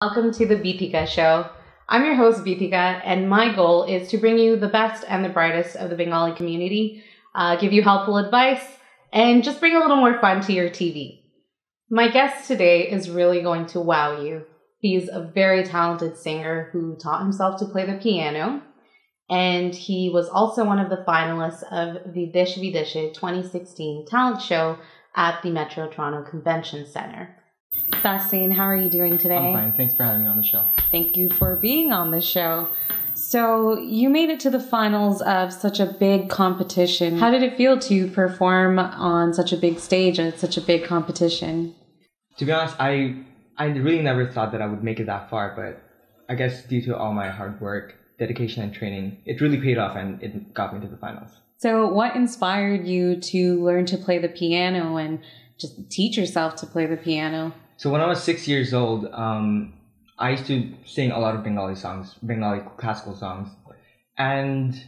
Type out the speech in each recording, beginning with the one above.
Welcome to the Bithika show. I'm your host Bithika, and my goal is to bring you the best and the brightest of the Bengali community, give you helpful advice, and just bring a little more fun to your TV. My guest today is really going to wow you. He's a very talented singer who taught himself to play the piano, and he was also one of the finalists of the Deshe Bideshe 2016 talent show at the Metro Toronto Convention Center. Dasin, how are you doing today? I'm fine. Thanks for having me on the show. Thank you for being on the show. So you made it to the finals of such a big competition. How did it feel to perform on such a big stage and such a big competition? To be honest, I really never thought that I would make it that far, but I guess due to all my hard work, dedication, and training, it really paid off and it got me to the finals. So what inspired you to learn to play the piano and just teach yourself to play the piano? So when I was 6 years old, I used to sing a lot of Bengali songs, Bengali classical songs. And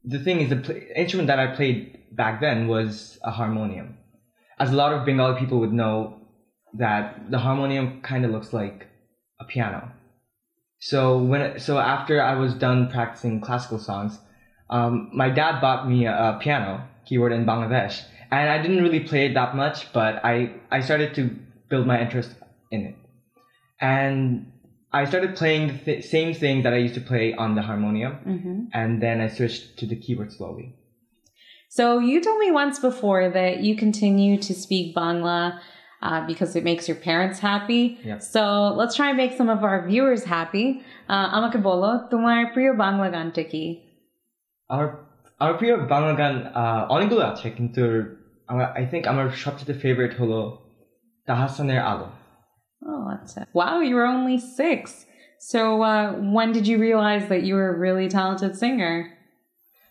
the thing is, the instrument that I played back then was a harmonium. As a lot of Bengali people would know, that the harmonium kind of looks like a piano. So after I was done practicing classical songs, my dad bought me a piano, keyboard in Bangladesh. And I didn't really play it that much, but I started to build my interest in it. And I started playing the same thing that I used to play on the harmonium, and then I switched to the keyboard slowly. So you told me once before that you continue to speak Bangla because it makes your parents happy. Yep. So let's try and make some of our viewers happy. Amake bolo, tomar priyo Bangla gan ta ki? Our priyo Bangla গান অনেকগুলো আছে, কিন্তু I think আমার সবচেয়ে favorite হলো তাহসানের আলো. Oh, that's it. Wow, you were only 6. So when did you realize that you were a really talented singer?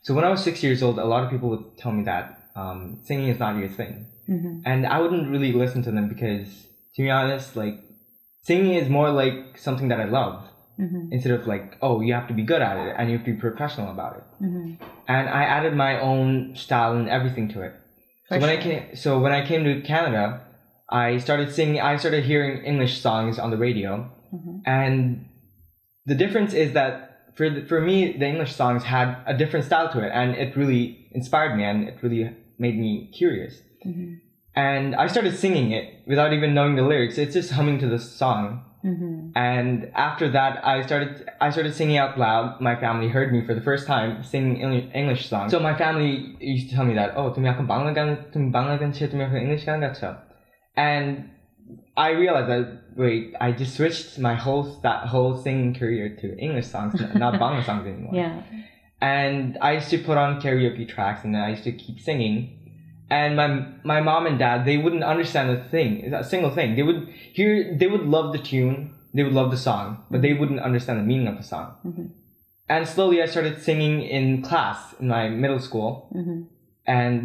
So when I was 6 years old, a lot of people would tell me that singing is not your thing. And I wouldn't really listen to them because, to be honest, like, singing is more like something that I love. Instead of like, oh, you have to be good at it and you have to be professional about it. And I added my own style and everything to it. So when I came to Canada, I started hearing English songs on the radio. And the difference is that for me, the English songs had a different style to it, and it really inspired me and it really made me curious. And I started singing it without even knowing the lyrics. It's just humming to the song. And after that, I started singing out loud. My family heard me for the first time singing English songs. So my family used to tell me that, oh, তুমি এখন বাংলা গান ছেড়ে তুমি এখন English গান গাচ্ছ. And I realized that, wait, I just switched my whole singing career to English songs, not Bangla songs anymore. Yeah. And I used to put on karaoke tracks, and I used to keep singing. And my mom and dad, they wouldn't understand a single thing. They would love the tune, they would love the song, but they wouldn't understand the meaning of the song. And slowly I started singing in class in my middle school. And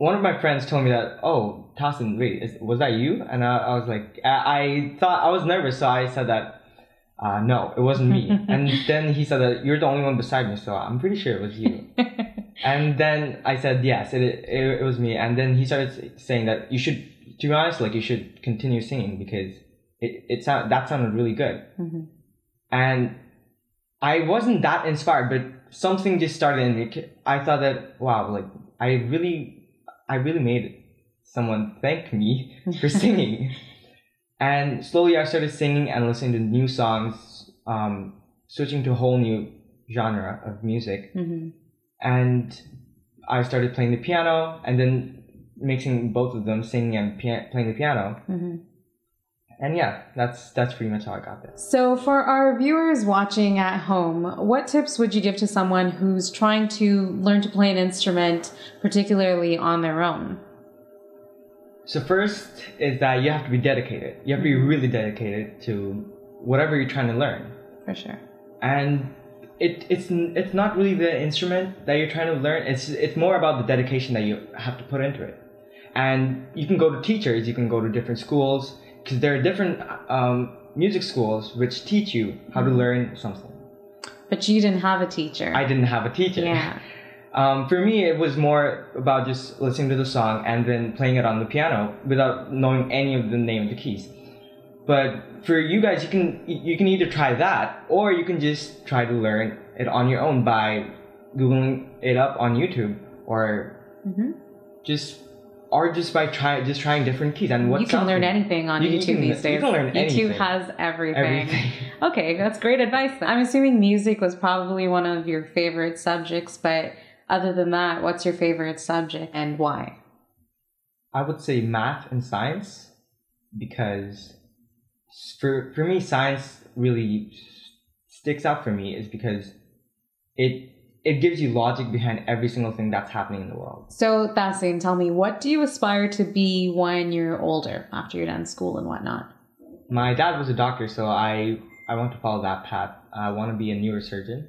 one of my friends told me that, oh, Tassin, wait, was that you? And I was like, I thought, I was nervous, so I said that, no, it wasn't me. And then he said that, you're the only one beside me, so I'm pretty sure it was you. And then I said, yes, it was me. And then he started saying that you should, to be honest, like, you should continue singing because that sounded really good. And I wasn't that inspired, but something just started in me. I thought that, wow, like, I really made someone thank me for singing. And slowly I started singing and listening to new songs, switching to a whole new genre of music. And I started playing the piano and then mixing both of them, singing and playing the piano. And yeah, that's pretty much how I got there. So for our viewers watching at home, what tips would you give to someone who's trying to learn to play an instrument, particularly on their own? So first is that you have to be dedicated. You have to be really dedicated to whatever you're trying to learn. For sure. And it's not really the instrument that you're trying to learn. It's more about the dedication that you have to put into it. And you can go to teachers, you can go to different schools, because there are different music schools which teach you how to learn something. But you didn't have a teacher. I didn't have a teacher. Yeah. For me, it was more about just listening to the song and then playing it on the piano without knowing any of the name of the keys. But for you guys, you can either try that, or you can just try to learn it on your own by Googling it up on YouTube, or just by trying different keys. And you can learn anything on YouTube these days. You can learn anything. YouTube has everything. Okay, that's great advice. I'm assuming music was probably one of your favorite subjects, but other than that, what's your favorite subject and why? I would say math and science, because for me, science really sticks out for me is because it gives you logic behind every single thing that's happening in the world. So, Dasin, tell me, what do you aspire to be when you're older, after you're done school and whatnot? My dad was a doctor, so I want to follow that path. I want to be a neurosurgeon.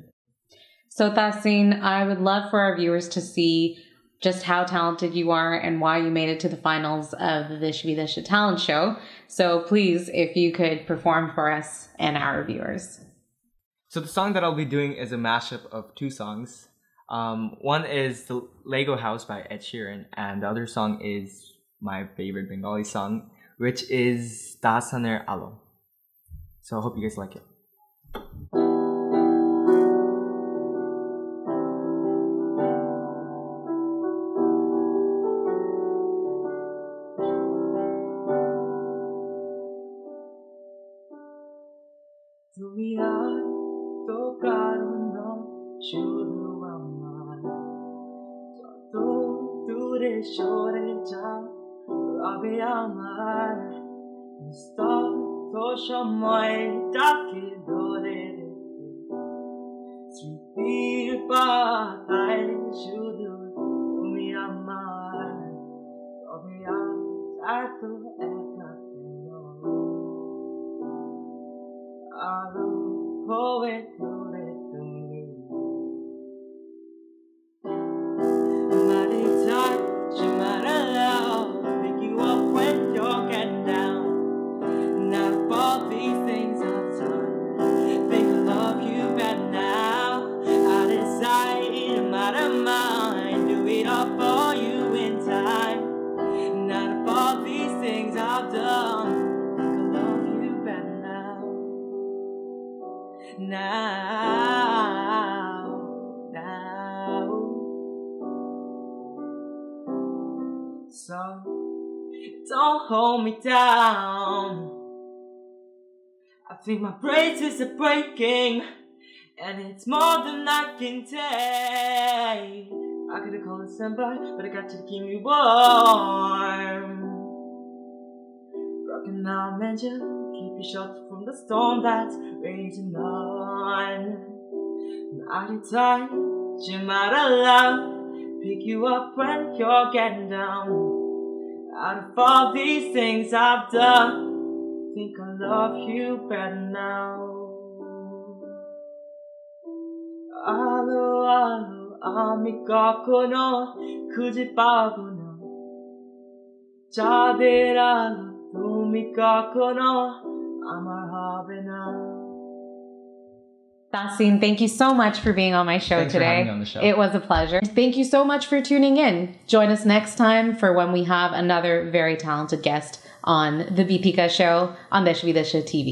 So, Dasin, I would love for our viewers to see just how talented you are and why you made it to the finals of the Deshe Bideshe talent show. So please, if you could perform for us and our viewers. So the song that I'll be doing is a mashup of two songs. One is the Lego House by Ed Sheeran, and the other song is my favorite Bengali song, which is Dasaner Alo. So I hope you guys like it. তুমি আর তো কারণ শুধু আমার যত দূরে সরে যাও রবে আমার নিস্তব্ধ সময়টাকে ধরে রেখে স্মৃতির পাতায় শুধু তুমি আমার তবে আজ এত একা আলো হয়ে ঘুরে তুমি Might touch, you might allow pick you up when you're getting down. Not all these things I've done. Think I love you better now. Out of sight, I'm out of mind. Do it all for you in time. Not all these things I've done. Now, so don't hold me down. I think my braces are breaking, and it's more than I can take. I could've called it Senpai, but I got you to keep me warm. Broken now, mention. Keep you sheltered from the storm that's raging on. Mighty tight, you might allow pick you up when you're getting down. Out of all these things I've done, think I love you better now. Alo, alo, ami কখনো খুঁজে পাবো না চাঁদের আলো তুমি কখনো আমার হবে না Dasin, thank you so much for being on my show Thanks today. For having me on the show. It was a pleasure. Thank you so much for tuning in. Join us next time for when we have another very talented guest on the Bithika show on Deshe Bideshe TV.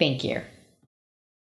Thank you.